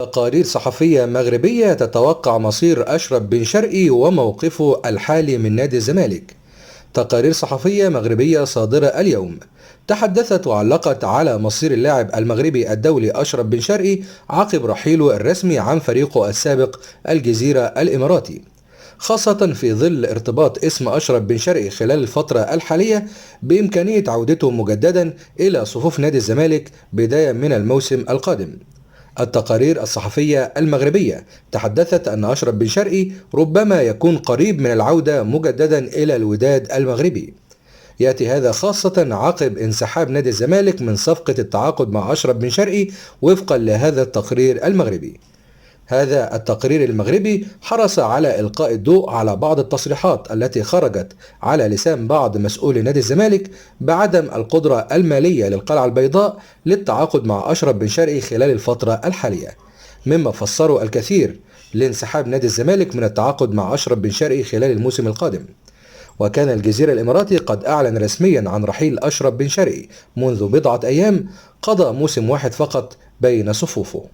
تقارير صحفية مغربية تتوقع مصير أشرف بن شرقي وموقفه الحالي من نادي الزمالك. تقارير صحفية مغربية صادرة اليوم تحدثت وعلقت على مصير اللاعب المغربي الدولي أشرف بن شرقي عقب رحيله الرسمي عن فريقه السابق الجزيرة الإماراتي، خاصة في ظل ارتباط اسم أشرف بن شرقي خلال الفترة الحالية بإمكانية عودته مجددا إلى صفوف نادي الزمالك بداية من الموسم القادم. التقارير الصحفية المغربية تحدثت أن أشرف بن شرقي ربما يكون قريب من العودة مجددا إلى الوداد المغربي. يأتي هذا خاصة عقب انسحاب نادي الزمالك من صفقة التعاقد مع أشرف بن شرقي وفقا لهذا التقرير المغربي. هذا التقرير المغربي حرص على إلقاء الضوء على بعض التصريحات التي خرجت على لسان بعض مسؤولي نادي الزمالك بعدم القدرة المالية للقلعة البيضاء للتعاقد مع أشرف بن شرقي خلال الفترة الحالية، مما فسروا الكثير لانسحاب نادي الزمالك من التعاقد مع أشرف بن شرقي خلال الموسم القادم. وكان الجزيرة الإماراتي قد أعلن رسميا عن رحيل أشرف بن شرقي منذ بضعة أيام، قضى موسم واحد فقط بين صفوفه.